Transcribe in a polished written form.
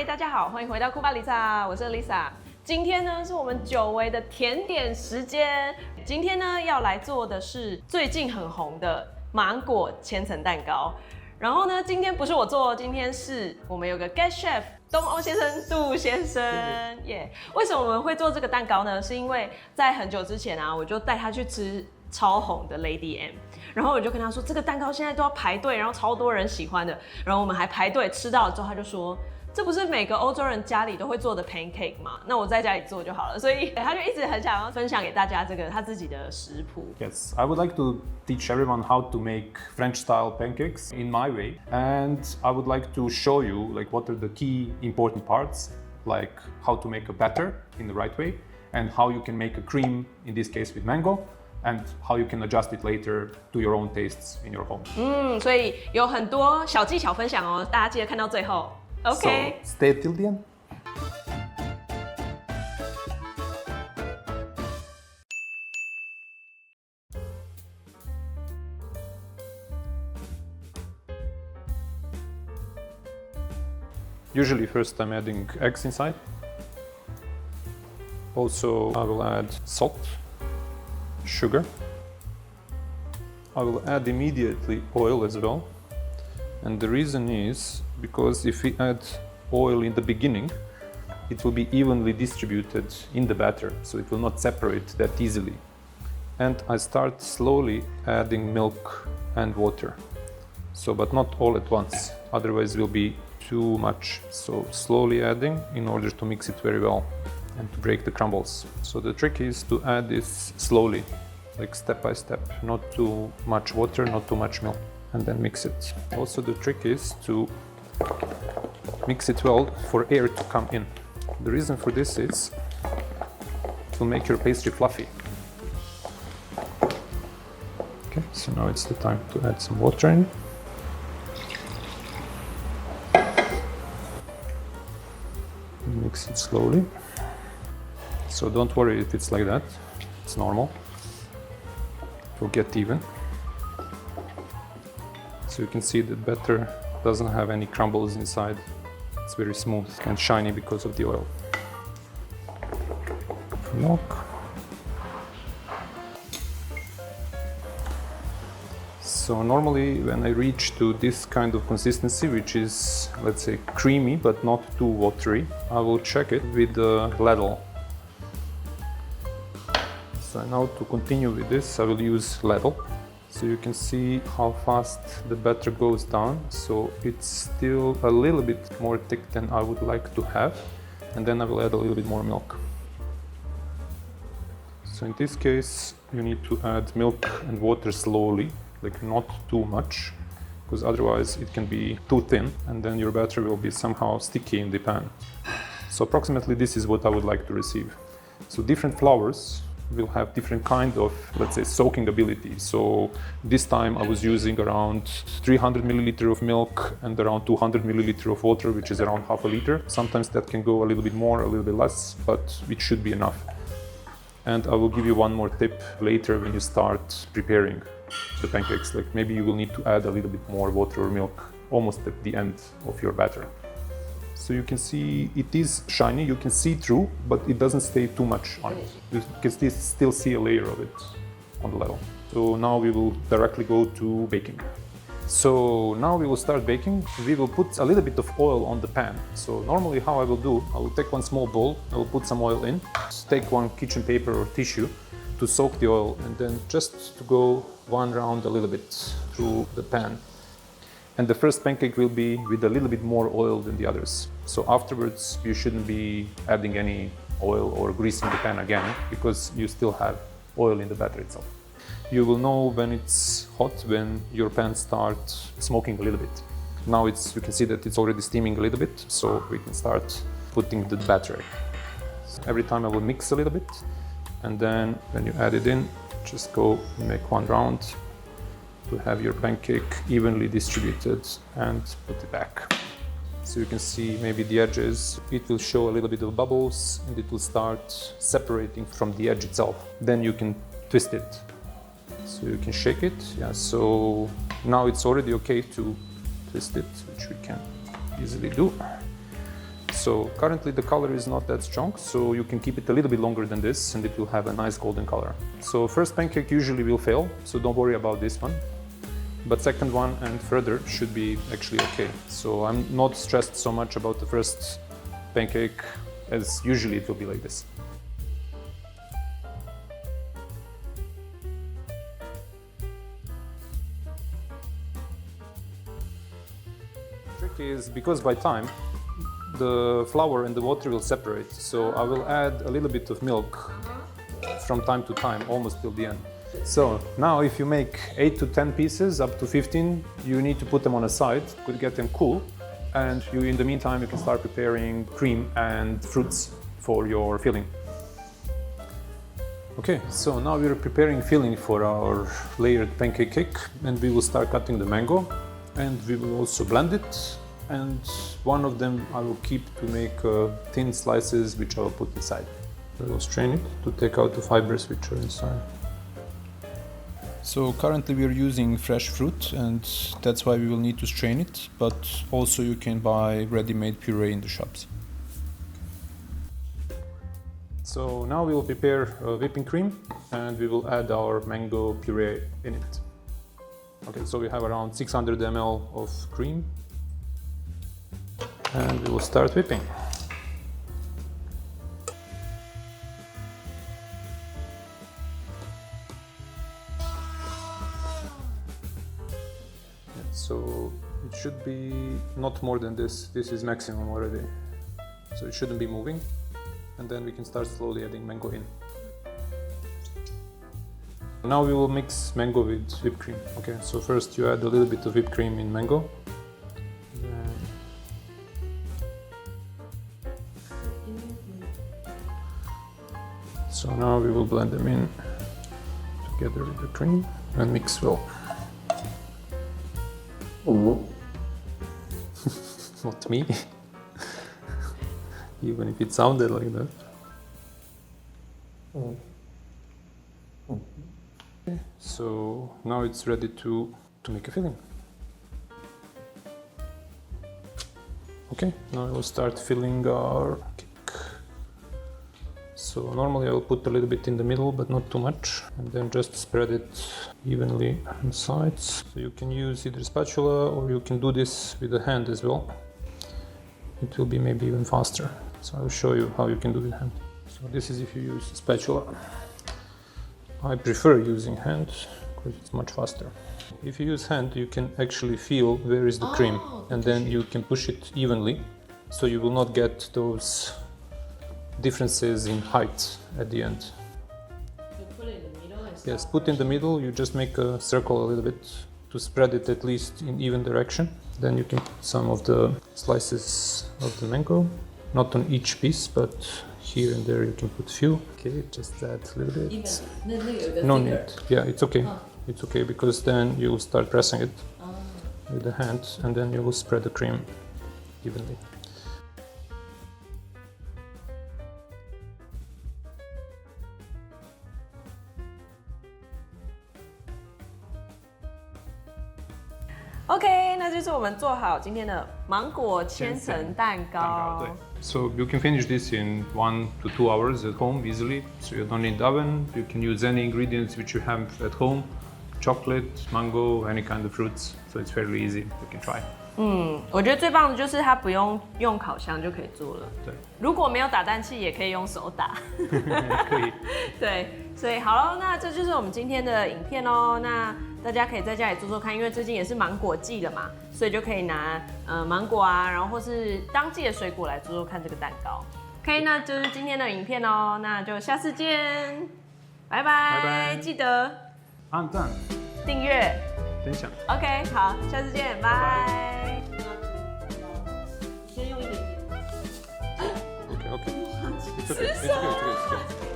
嗨，大家好，欢迎回到库巴丽莎，我是 Lisa。今天呢是我们久违的甜点时间。今天呢要来做的是最近很红的芒果千层蛋糕。然后呢，今天不是我做，今天是我们有个 guest chef 东欧先生杜先生耶。为什么我们会做这个蛋糕呢？是因为在很久之前啊，我就带他去吃超红的 Lady M。然后我就跟他说，这个蛋糕现在都要排队，然后超多人喜欢的。然后我们还排队吃到了之后，他就说，这不是每个欧洲人家里都会做的 pancake 吗？那我在家里做就好了。所以他就一直很想要分享给大家这个他自己的食谱。Yes, I would like to teach everyone how to make French-style pancakes in my way, and I would like to show you what are the key important parts, like how to make a batter in the right way, and how you can make a cream in this case with mango.And how you can adjust it later to your own tastes in your home. 所以有很多小技巧分享哦，大家记得看到最后。OK. So stay till the end. Usually first I'm adding eggs inside. Also I will add salt.Sugar. I will add immediately oil as well, and the reason is because if we add oil in the beginning, it will be evenly distributed in the batter, so it will not separate that easily. And I start slowly adding milk and water, but not all at once, otherwise it will be too much. So slowly adding in order to mix it very well.And to break the crumbles. So the trick is to add this slowly, step by step, not too much water, not too much milk, and then mix it. Also the trick is to mix it well for air to come in. The reason for this is it will make your pastry fluffy. Okay, so now it's the time to add some water in. Mix it slowly.So don't worry if it's like that, it's normal. It will get even. So you can see that batter doesn't have any crumbles inside. It's very smooth and shiny because of the oil. Milk. So normally when I reach to this kind of consistency, which is, let's say, creamy but not too watery, I will check it with the ladle.So now to continue with this, I will use ladle. So you can see how fast the batter goes down. So it's still a little bit more thick than I would like to have. And then I will add a little bit more milk. So in this case, you need to add milk and water slowly, not too much, because otherwise it can be too thin and then your batter will be somehow sticky in the pan. So approximately this is what I would like to receive. So different flours.will have different kind of, let's say, soaking ability. So this time I was using around 300 milliliter of milk and around 200 milliliter of water, which is around half a liter. Sometimes that can go a little bit more, a little bit less, but it should be enough. And I will give you one more tip later when you start preparing the pancakes. Maybe you will need to add a little bit more water or milk almost at the end of your batter.So you can see it is shiny, you can see through, but it doesn't stay too much on it. You can still see a layer of it on the level. So now we will directly go to baking. So now we will start baking. We will put a little bit of oil on the pan. So normally how I will do, I will take one small bowl, I will put some oil in, take one kitchen paper or tissue to soak the oil, and then just to go one round a little bit through the pan.And the first pancake will be with a little bit more oil than the others. So afterwards, you shouldn't be adding any oil or greasing the pan again, because you still have oil in the batter itself. You will know when it's hot, when your pan starts smoking a little bit. Now you can see that it's already steaming a little bit, so we can start putting the batter. Every time I will mix a little bit, and then when you add it in, just go and make one round.To have your pancake evenly distributed and put it back. So you can see maybe the edges, it will show a little bit of bubbles and it will start separating from the edge itself. Then you can twist it. So you can shake it. Yeah, so now it's already okay to twist it, which we can easily do. So currently the color is not that strong, so you can keep it a little bit longer than this and it will have a nice golden color. So first pancake usually will fail, so don't worry about this one. But second one and further should be actually okay. So I'm not stressed so much about the first pancake, as usually it will be like this. The trick is, because by time the flour and the water will separate, so I will add a little bit of milk from time to time, almost till the end. So now if you make 8 to 10 pieces, up to 15, you need to put them on a side, could get them cool, and in the meantime you can start preparing cream and fruits for your filling. Okay, so now we're preparing filling for our layered pancake cake, and we will start cutting the mango, and we will also blend it, and one of them I will keep to make thin slices which I will put inside. I will strain it to take out the fibers which are inside. So currently we are using fresh fruit, and that's why we will need to strain it, but also you can buy ready-made puree in the shops. So now we will prepare whipping cream, and we will add our mango puree in it. Okay, so we have around 600 ml of cream, and we will start whipping. So it should be not more than this. This is maximum already. So it shouldn't be moving. And then we can start slowly adding mango in. Now we will mix mango with whipped cream. Okay, so first you add a little bit of whipped cream in mango. So now we will blend them in together with the cream and mix well. Not me, even if it sounded like that. Okay, so now it's ready to make a filling. Okay, now we'll start filling our cake. So normally I'll put a little bit in the middle, but not too much, and then just spread it evenly on the sides. So you can use either spatula, or you can do this with a hand as well. It will be maybe even faster. So I'll show you how you can do it with hand. So this is if you use a spatula. I prefer using hand because it's much faster. If you use hand, you can actually feel where is the cream, and then you can push it evenly, so you will not get those differences in height at the end. You put it in the middle and Yes, put in the middle, you just make a circle a little bit to spread it at least in even direction. Then you can put some of the slices of the mango, not on each piece, but here and there you can put a few. Okay, just add a little bit. No need. Yeah, it's okay. It's okay, because then you will start pressing it with the hand, and then you will spread the cream evenly. OK， 那就是我们做好今天的芒果千层蛋糕。So you can finish this in 1 to 2 hours at home easily. So you don't need oven. You can use any ingredients which you have at home. Chocolate, mango, any kind of fruits. So it's fairly easy. You can try. 我觉得最棒的就是它不用用烤箱就可以做了。对，如果没有打蛋器，也可以用手打。可以。对，所以好了，那这就是我们今天的影片哦。那大家可以在家里做做看，因为最近也是芒果季了嘛，所以就可以拿芒果啊，然后或是当季的水果来做做看这个蛋糕。OK， 那就是今天的影片哦，那就下次见，拜拜，拜拜，记得按赞、订阅、分享。OK， 好，下次见，拜。先用一点点。OK， it's okay，it's good，it's good，it's good。